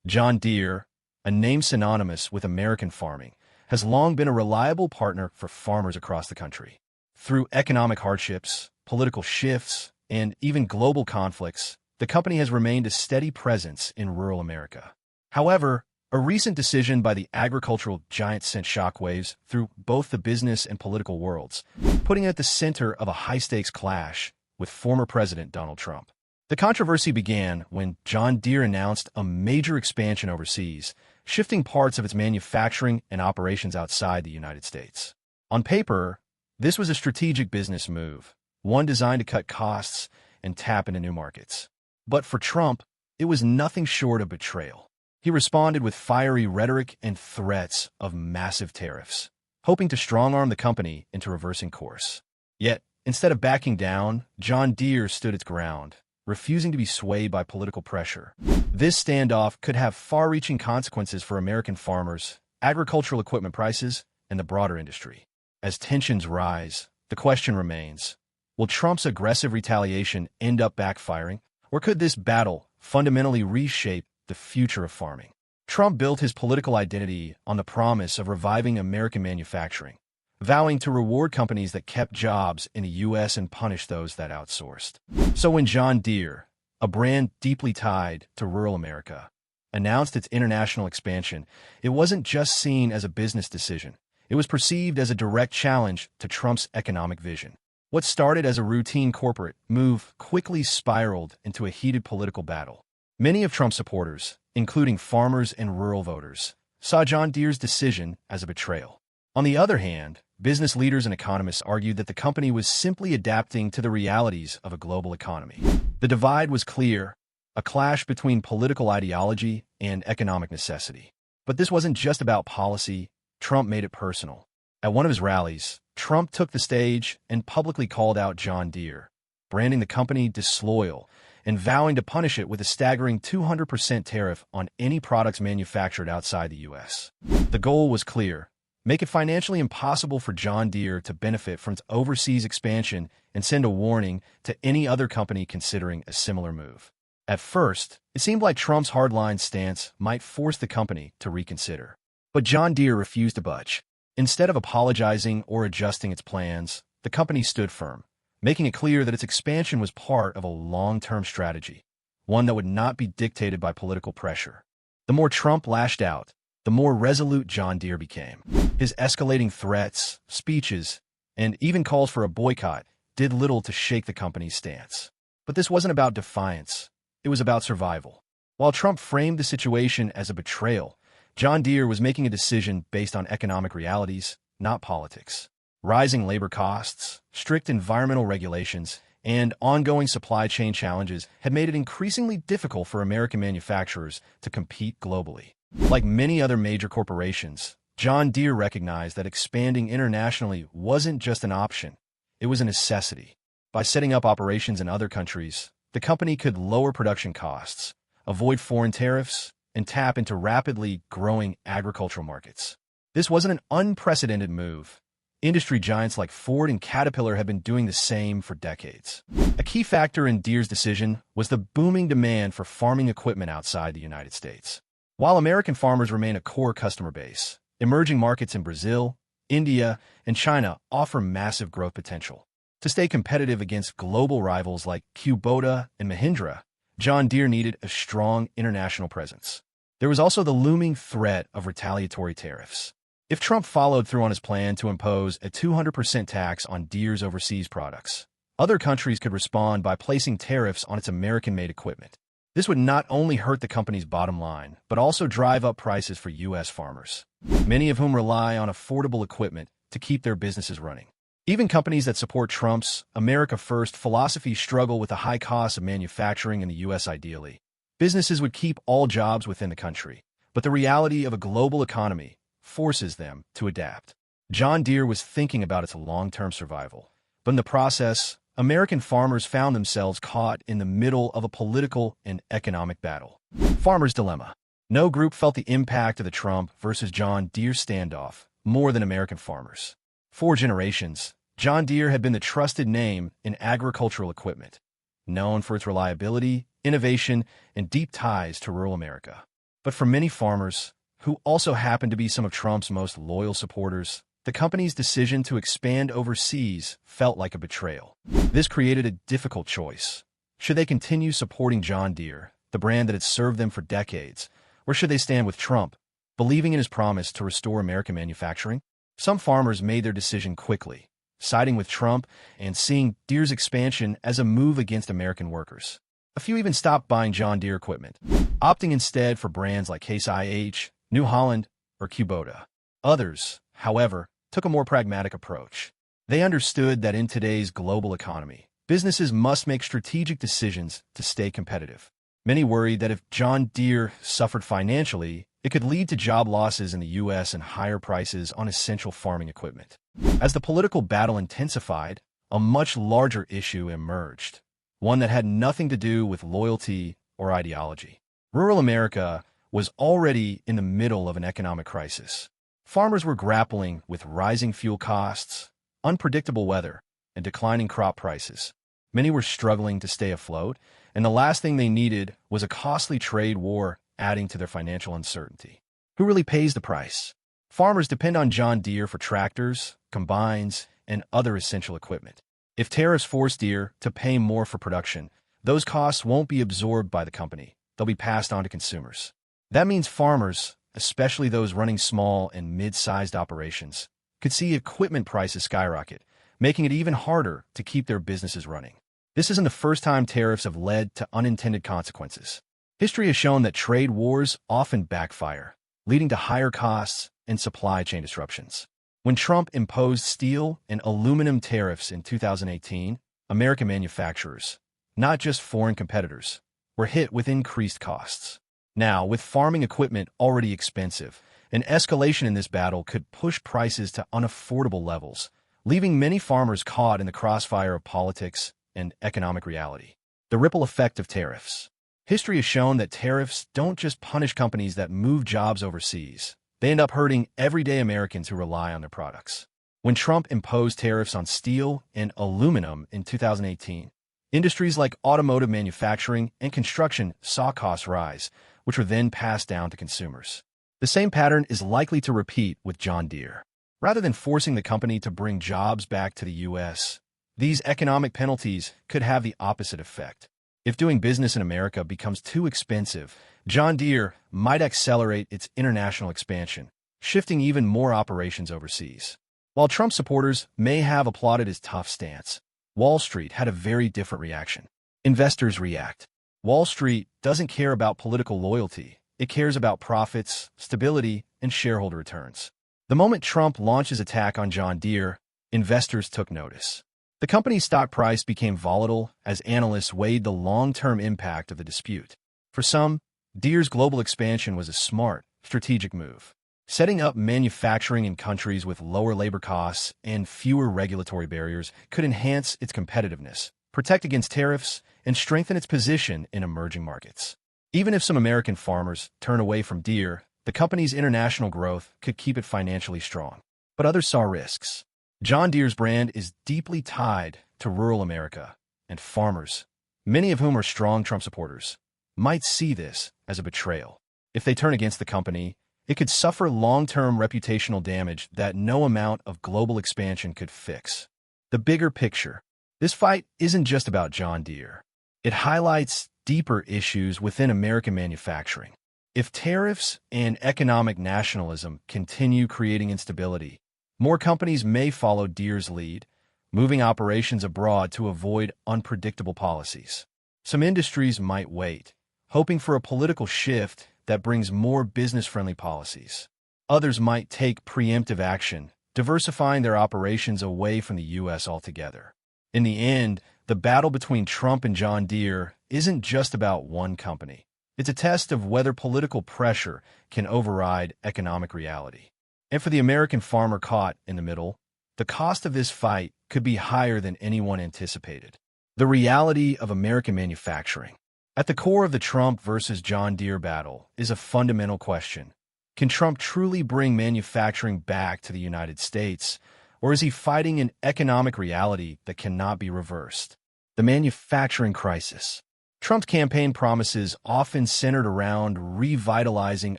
John Deere, a name synonymous with American farming, has long been a reliable partner for farmers across the country. Through economic hardships, political shifts, and even global conflicts, the company has remained a steady presence in rural America. However, a recent decision by the agricultural giant sent shockwaves through both the business and political worlds, putting it at the center of a high-stakes clash with former President Donald Trump. The controversy began when John Deere announced a major expansion overseas, shifting parts of its manufacturing and operations outside the United States. On paper, this was a strategic business move, one designed to cut costs and tap into new markets. But for Trump, it was nothing short of betrayal. He responded with fiery rhetoric and threats of massive tariffs, hoping to strong-arm the company into reversing course. Yet, instead of backing down, John Deere stood its ground, refusing to be swayed by political pressure. This standoff could have far-reaching consequences for American farmers, agricultural equipment prices, and the broader industry. As tensions rise, the question remains, will Trump's aggressive retaliation end up backfiring, or could this battle fundamentally reshape the future of farming? Trump built his political identity on the promise of reviving American manufacturing, vowing to reward companies that kept jobs in the U.S. and punish those that outsourced. So when John Deere, a brand deeply tied to rural America, announced its international expansion, it wasn't just seen as a business decision. It was perceived as a direct challenge to Trump's economic vision. What started as a routine corporate move quickly spiraled into a heated political battle. Many of Trump's supporters, including farmers and rural voters, saw John Deere's decision as a betrayal. On the other hand, business leaders and economists argued that the company was simply adapting to the realities of a global economy. The divide was clear, a clash between political ideology and economic necessity. But this wasn't just about policy. Trump made it personal. At one of his rallies, Trump took the stage and publicly called out John Deere, branding the company disloyal and vowing to punish it with a staggering 200% tariff on any products manufactured outside the U.S. The goal was clear: make it financially impossible for John Deere to benefit from its overseas expansion and send a warning to any other company considering a similar move. At first, it seemed like Trump's hardline stance might force the company to reconsider. But John Deere refused to budge. Instead of apologizing or adjusting its plans, the company stood firm, making it clear that its expansion was part of a long-term strategy, one that would not be dictated by political pressure. The more Trump lashed out, the more resolute John Deere became. His escalating threats, speeches, and even calls for a boycott did little to shake the company's stance. But this wasn't about defiance. It was about survival. While Trump framed the situation as a betrayal, John Deere was making a decision based on economic realities, not politics. Rising labor costs, strict environmental regulations, and ongoing supply chain challenges had made it increasingly difficult for American manufacturers to compete globally. Like many other major corporations, John Deere recognized that expanding internationally wasn't just an option, it was a necessity. By setting up operations in other countries, the company could lower production costs, avoid foreign tariffs, and tap into rapidly growing agricultural markets. This wasn't an unprecedented move. Industry giants like Ford and Caterpillar have been doing the same for decades. A key factor in Deere's decision was the booming demand for farming equipment outside the United States. While American farmers remain a core customer base, emerging markets in Brazil, India, and China offer massive growth potential. To stay competitive against global rivals like Kubota and Mahindra, John Deere needed a strong international presence. There was also the looming threat of retaliatory tariffs. If Trump followed through on his plan to impose a 200% tax on Deere's overseas products, other countries could respond by placing tariffs on its American-made equipment. This would not only hurt the company's bottom line, but also drive up prices for U.S. farmers, many of whom rely on affordable equipment to keep their businesses running. Even companies that support Trump's America First philosophy struggle with the high costs of manufacturing in the U.S. Ideally, businesses would keep all jobs within the country, but the reality of a global economy forces them to adapt. John Deere was thinking about its long-term survival, but in the process, American farmers found themselves caught in the middle of a political and economic battle. Farmer's dilemma. No group felt the impact of the Trump versus John Deere standoff more than American farmers. For generations, John Deere had been the trusted name in agricultural equipment, known for its reliability, innovation, and deep ties to rural America. But for many farmers, who also happen to be some of Trump's most loyal supporters, the company's decision to expand overseas felt like a betrayal. This created a difficult choice. Should they continue supporting John Deere, the brand that had served them for decades, or should they stand with Trump, believing in his promise to restore American manufacturing? Some farmers made their decision quickly, siding with Trump and seeing Deere's expansion as a move against American workers. A few even stopped buying John Deere equipment, opting instead for brands like Case IH, New Holland, or Kubota. Others, however, took a more pragmatic approach. They understood that in today's global economy, businesses must make strategic decisions to stay competitive. Many worried that if John Deere suffered financially, it could lead to job losses in the U.S. and higher prices on essential farming equipment. As the political battle intensified, a much larger issue emerged, one that had nothing to do with loyalty or ideology. Rural America was already in the middle of an economic crisis. Farmers were grappling with rising fuel costs, unpredictable weather, and declining crop prices. Many were struggling to stay afloat, and the last thing they needed was a costly trade war adding to their financial uncertainty. Who really pays the price? Farmers depend on John Deere for tractors, combines, and other essential equipment. If tariffs force Deere to pay more for production, those costs won't be absorbed by the company. They'll be passed on to consumers. That means farmers, especially those running small and mid-sized operations, could see equipment prices skyrocket, making it even harder to keep their businesses running. This isn't the first time tariffs have led to unintended consequences. History has shown that trade wars often backfire, leading to higher costs and supply chain disruptions. When Trump imposed steel and aluminum tariffs in 2018, American manufacturers, not just foreign competitors, were hit with increased costs. Now, with farming equipment already expensive, an escalation in this battle could push prices to unaffordable levels, leaving many farmers caught in the crossfire of politics and economic reality. The ripple effect of tariffs. History has shown that tariffs don't just punish companies that move jobs overseas. They end up hurting everyday Americans who rely on their products. When Trump imposed tariffs on steel and aluminum in 2018, industries like automotive manufacturing and construction saw costs rise, which were then passed down to consumers. The same pattern is likely to repeat with John Deere. Rather than forcing the company to bring jobs back to the U.S., these economic penalties could have the opposite effect. If doing business in America becomes too expensive, John Deere might accelerate its international expansion, shifting even more operations overseas. While Trump supporters may have applauded his tough stance, Wall Street had a very different reaction. Investors react. Wall Street doesn't care about political loyalty. It cares about profits, stability, and shareholder returns. The moment Trump launched his attack on John Deere, investors took notice. The company's stock price became volatile as analysts weighed the long-term impact of the dispute. For some, Deere's global expansion was a smart, strategic move. Setting up manufacturing in countries with lower labor costs and fewer regulatory barriers could enhance its competitiveness, protect against tariffs, and strengthen its position in emerging markets. Even if some American farmers turn away from Deere, the company's international growth could keep it financially strong. But others saw risks. John Deere's brand is deeply tied to rural America, and farmers, many of whom are strong Trump supporters, might see this as a betrayal. If they turn against the company, it could suffer long-term reputational damage that no amount of global expansion could fix. The bigger picture. This fight isn't just about John Deere. It highlights deeper issues within American manufacturing. If tariffs and economic nationalism continue creating instability, more companies may follow Deere's lead, moving operations abroad to avoid unpredictable policies. Some industries might wait, hoping for a political shift that brings more business-friendly policies. Others might take preemptive action, diversifying their operations away from the U.S. altogether. In the end, the battle between Trump and John Deere isn't just about one company. It's a test of whether political pressure can override economic reality. And for the American farmer caught in the middle, the cost of this fight could be higher than anyone anticipated. The reality of American manufacturing. At the core of the Trump versus John Deere battle is a fundamental question. Can Trump truly bring manufacturing back to the United States, or is he fighting an economic reality that cannot be reversed? The manufacturing crisis. Trump's campaign promises often centered around revitalizing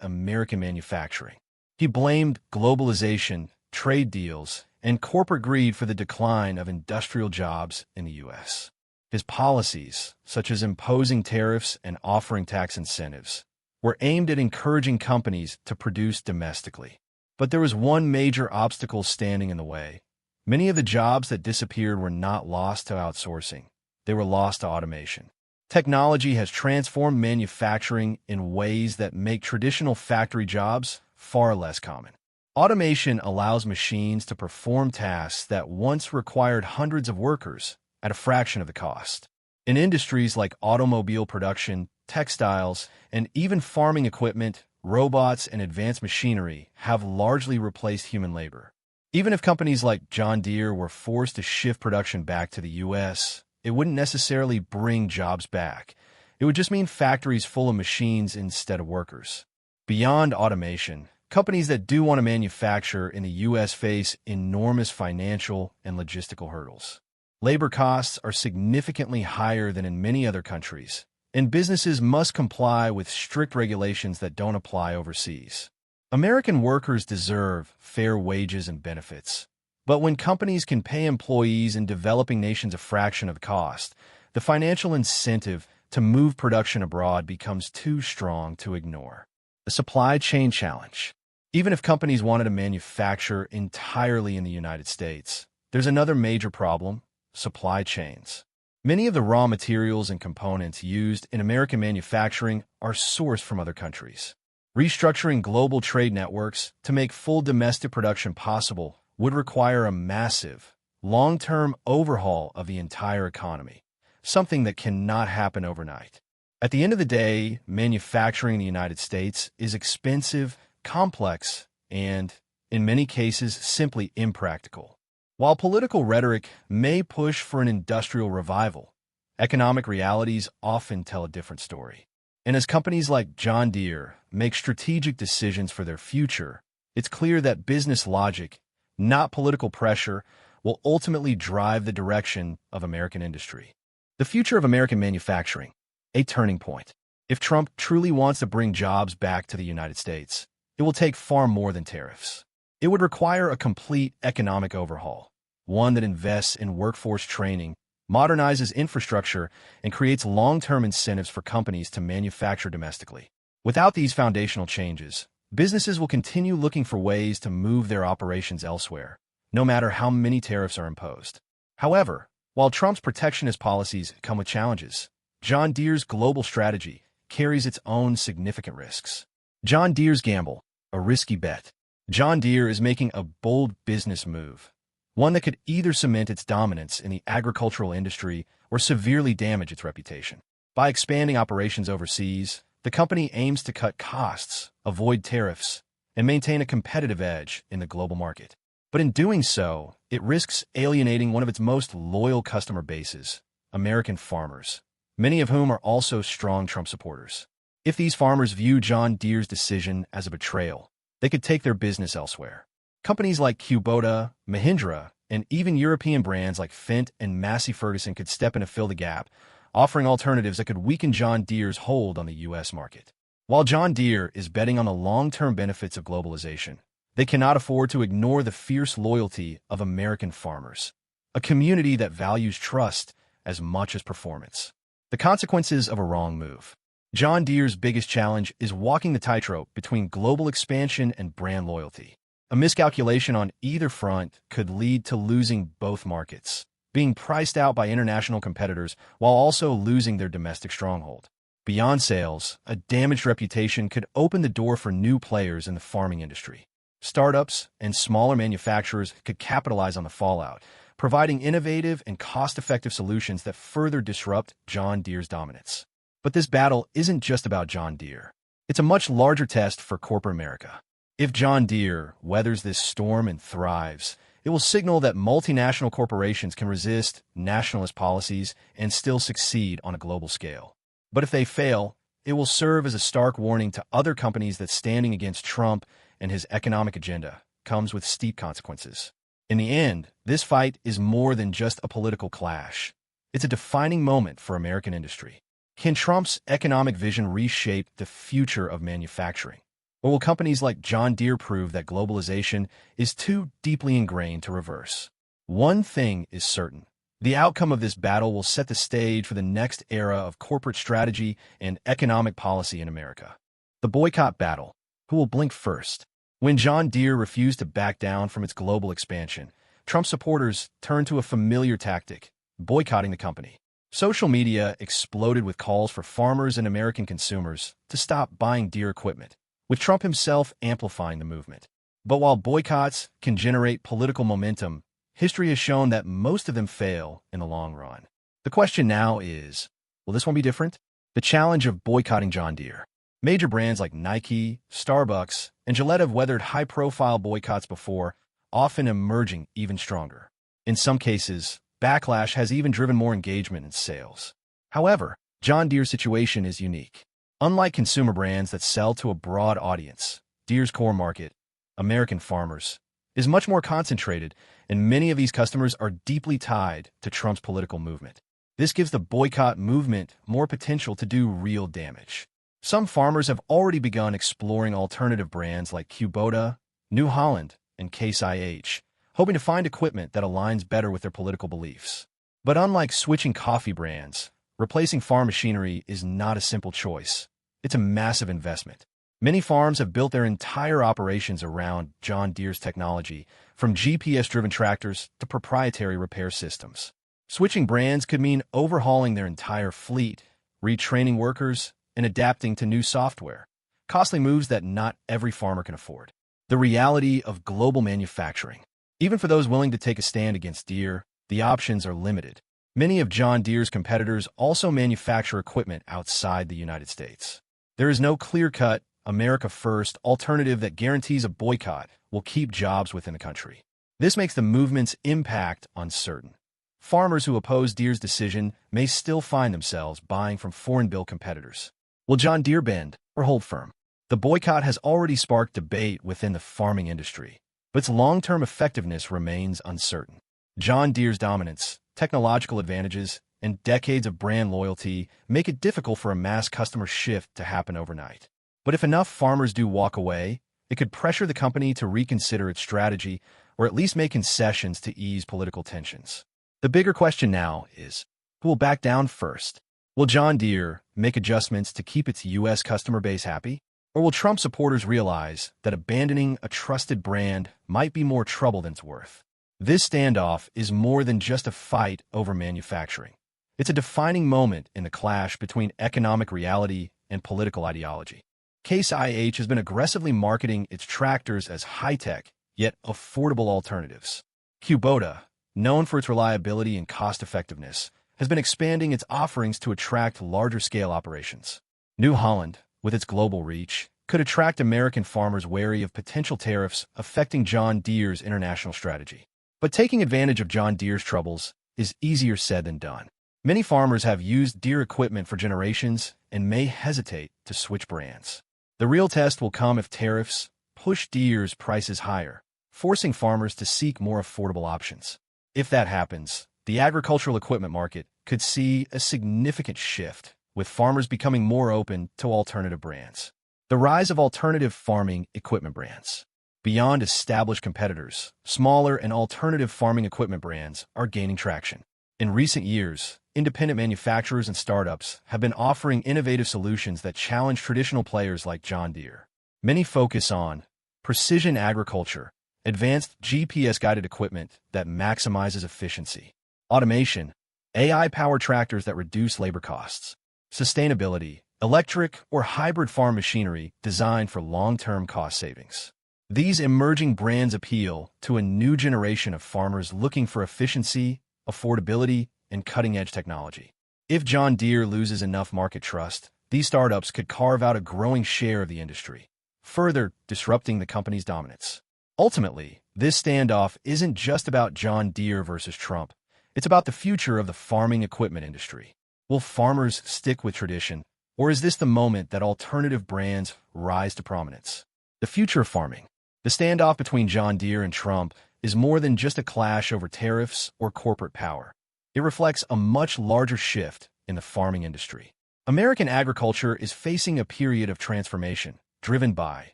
American manufacturing. He blamed globalization, trade deals, and corporate greed for the decline of industrial jobs in the U.S. His policies, such as imposing tariffs and offering tax incentives, were aimed at encouraging companies to produce domestically. But there was one major obstacle standing in the way. Many of the jobs that disappeared were not lost to outsourcing. They were lost to automation. Technology has transformed manufacturing in ways that make traditional factory jobs far less common. Automation allows machines to perform tasks that once required hundreds of workers at a fraction of the cost. In industries like automobile production, textiles, and even farming equipment, robots and advanced machinery have largely replaced human labor. Even if companies like John Deere were forced to shift production back to the U.S., it wouldn't necessarily bring jobs back. It would just mean factories full of machines instead of workers. Beyond automation, companies that do want to manufacture in the U.S. face enormous financial and logistical hurdles. Labor costs are significantly higher than in many other countries, and businesses must comply with strict regulations that don't apply overseas. American workers deserve fair wages and benefits. But when companies can pay employees in developing nations a fraction of the cost, the financial incentive to move production abroad becomes too strong to ignore. The supply chain challenge. Even if companies wanted to manufacture entirely in the United States, there's another major problem: supply chains. Many of the raw materials and components used in American manufacturing are sourced from other countries. Restructuring global trade networks to make full domestic production possible would require a massive, long-term overhaul of the entire economy, something that cannot happen overnight. At the end of the day, manufacturing in the United States is expensive, complex, and, in many cases, simply impractical. While political rhetoric may push for an industrial revival, economic realities often tell a different story. And as companies like John Deere make strategic decisions for their future, it's clear that business logic, not political pressure, will ultimately drive the direction of American industry. The future of American manufacturing, a turning point. If Trump truly wants to bring jobs back to the United States, it will take far more than tariffs. It would require a complete economic overhaul, one that invests in workforce training, modernizes infrastructure, and creates long-term incentives for companies to manufacture domestically. Without these foundational changes, businesses will continue looking for ways to move their operations elsewhere, no matter how many tariffs are imposed. However, while Trump's protectionist policies come with challenges, John Deere's global strategy carries its own significant risks. John Deere's gamble, a risky bet. John Deere is making a bold business move, one that could either cement its dominance in the agricultural industry or severely damage its reputation. By expanding operations overseas, the company aims to cut costs, avoid tariffs, and maintain a competitive edge in the global market. But in doing so, it risks alienating one of its most loyal customer bases, American farmers, many of whom are also strong Trump supporters. If these farmers view John Deere's decision as a betrayal, they could take their business elsewhere. Companies like Kubota, Mahindra, and even European brands like Fendt and Massey Ferguson could step in to fill the gap, offering alternatives that could weaken John Deere's hold on the U.S. market. While John Deere is betting on the long-term benefits of globalization, they cannot afford to ignore the fierce loyalty of American farmers, a community that values trust as much as performance. The consequences of a wrong move. John Deere's biggest challenge is walking the tightrope between global expansion and brand loyalty. A miscalculation on either front could lead to losing both markets, being priced out by international competitors while also losing their domestic stronghold. Beyond sales, a damaged reputation could open the door for new players in the farming industry. Startups and smaller manufacturers could capitalize on the fallout, providing innovative and cost-effective solutions that further disrupt John Deere's dominance. But this battle isn't just about John Deere. It's a much larger test for corporate America. If John Deere weathers this storm and thrives, it will signal that multinational corporations can resist nationalist policies and still succeed on a global scale. But if they fail, it will serve as a stark warning to other companies that standing against Trump and his economic agenda comes with steep consequences. In the end, this fight is more than just a political clash. It's a defining moment for American industry. Can Trump's economic vision reshape the future of manufacturing? Or will companies like John Deere prove that globalization is too deeply ingrained to reverse? One thing is certain. The outcome of this battle will set the stage for the next era of corporate strategy and economic policy in America. The boycott battle. Who will blink first? When John Deere refused to back down from its global expansion, Trump supporters turned to a familiar tactic, boycotting the company. Social media exploded with calls for farmers and American consumers to stop buying Deere equipment, with Trump himself amplifying the movement. But while boycotts can generate political momentum, history has shown that most of them fail in the long run. The question now is, will this one be different? The challenge of boycotting John Deere. Major brands like Nike, Starbucks, and Gillette have weathered high-profile boycotts before, often emerging even stronger. In some cases, backlash has even driven more engagement and sales. However, John Deere's situation is unique. Unlike consumer brands that sell to a broad audience, Deere's core market, American farmers, is much more concentrated, and many of these customers are deeply tied to Trump's political movement. This gives the boycott movement more potential to do real damage. Some farmers have already begun exploring alternative brands like Kubota, New Holland, and Case IH, hoping to find equipment that aligns better with their political beliefs. But unlike switching coffee brands, replacing farm machinery is not a simple choice. It's a massive investment. Many farms have built their entire operations around John Deere's technology, from GPS-driven tractors to proprietary repair systems. Switching brands could mean overhauling their entire fleet, retraining workers, and adapting to new software, costly moves that not every farmer can afford. The reality of global manufacturing. Even for those willing to take a stand against Deere, the options are limited. Many of John Deere's competitors also manufacture equipment outside the United States. There is no clear-cut, America-first alternative that guarantees a boycott will keep jobs within the country. This makes the movement's impact uncertain. Farmers who oppose Deere's decision may still find themselves buying from foreign-built competitors. Will John Deere bend or hold firm? The boycott has already sparked debate within the farming industry, but its long-term effectiveness remains uncertain. John Deere's dominance, technological advantages, and decades of brand loyalty make it difficult for a mass customer shift to happen overnight. But if enough farmers do walk away, it could pressure the company to reconsider its strategy or at least make concessions to ease political tensions. The bigger question now is, who will back down first? Will John Deere make adjustments to keep its U.S. customer base happy? Or will Trump supporters realize that abandoning a trusted brand might be more trouble than it's worth? This standoff is more than just a fight over manufacturing. It's a defining moment in the clash between economic reality and political ideology. Case IH has been aggressively marketing its tractors as high-tech, yet affordable alternatives. Kubota, known for its reliability and cost-effectiveness, has been expanding its offerings to attract larger-scale operations. New Holland, with its global reach, could attract American farmers wary of potential tariffs affecting John Deere's international strategy. But taking advantage of John Deere's troubles is easier said than done. Many farmers have used Deere equipment for generations and may hesitate to switch brands. The real test will come if tariffs push Deere's prices higher, forcing farmers to seek more affordable options. If that happens, the agricultural equipment market could see a significant shift, with farmers becoming more open to alternative brands. The rise of alternative farming equipment brands. Beyond established competitors, smaller and alternative farming equipment brands are gaining traction. In recent years, independent manufacturers and startups have been offering innovative solutions that challenge traditional players like John Deere. Many focus on precision agriculture, advanced GPS-guided equipment that maximizes efficiency, automation, AI-powered tractors that reduce labor costs, sustainability, electric or hybrid farm machinery designed for long-term cost savings. These emerging brands appeal to a new generation of farmers looking for efficiency, affordability, and cutting-edge technology. If John Deere loses enough market trust, these startups could carve out a growing share of the industry, further disrupting the company's dominance. Ultimately, this standoff isn't just about John Deere versus Trump. It's about the future of the farming equipment industry. Will farmers stick with tradition, or is this the moment that alternative brands rise to prominence? The future of farming. The standoff between John Deere and Trump is more than just a clash over tariffs or corporate power. It reflects a much larger shift in the farming industry. American agriculture is facing a period of transformation driven by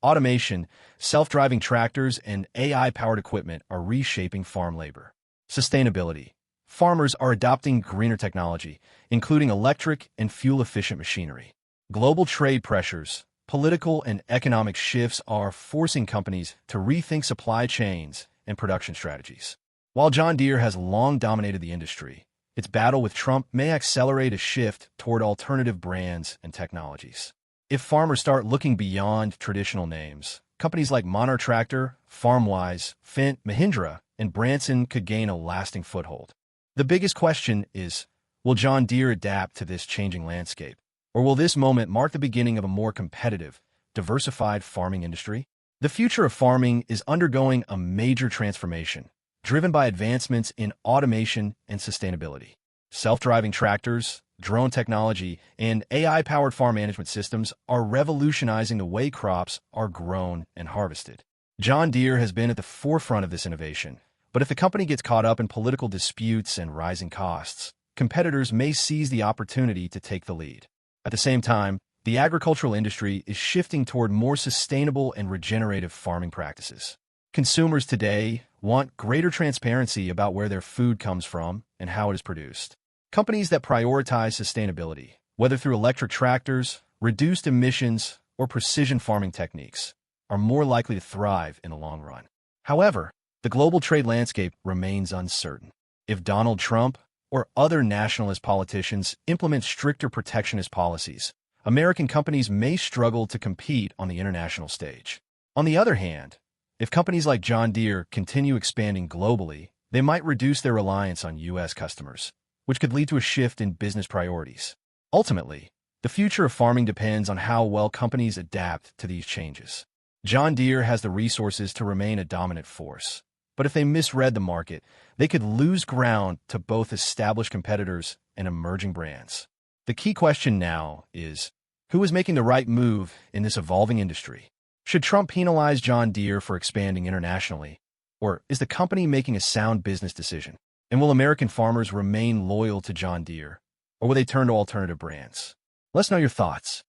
automation, self-driving tractors, and AI-powered equipment are reshaping farm labor. Sustainability. Farmers are adopting greener technology, including electric and fuel-efficient machinery. Global trade pressures, political and economic shifts are forcing companies to rethink supply chains and production strategies. While John Deere has long dominated the industry, its battle with Trump may accelerate a shift toward alternative brands and technologies. If farmers start looking beyond traditional names, companies like Monarch Tractor, FarmWise, Fendt, Mahindra, and Branson could gain a lasting foothold. The biggest question is, will John Deere adapt to this changing landscape? Or will this moment mark the beginning of a more competitive, diversified farming industry? The future of farming is undergoing a major transformation, driven by advancements in automation and sustainability. Self-driving tractors, drone technology, and AI-powered farm management systems are revolutionizing the way crops are grown and harvested. John Deere has been at the forefront of this innovation, but if the company gets caught up in political disputes and rising costs, competitors may seize the opportunity to take the lead. At the same time, the agricultural industry is shifting toward more sustainable and regenerative farming practices. Consumers today want greater transparency about where their food comes from and how it is produced. Companies that prioritize sustainability, whether through electric tractors, reduced emissions, or precision farming techniques, are more likely to thrive in the long run. However, the global trade landscape remains uncertain. If Donald Trump or other nationalist politicians implement stricter protectionist policies, American companies may struggle to compete on the international stage. On the other hand, if companies like John Deere continue expanding globally, they might reduce their reliance on U.S. customers, which could lead to a shift in business priorities. Ultimately, the future of farming depends on how well companies adapt to these changes. John Deere has the resources to remain a dominant force, but if they misread the market, they could lose ground to both established competitors and emerging brands. The key question now is, who is making the right move in this evolving industry? Should Trump penalize John Deere for expanding internationally, or is the company making a sound business decision? And will American farmers remain loyal to John Deere, or will they turn to alternative brands? Let us know your thoughts.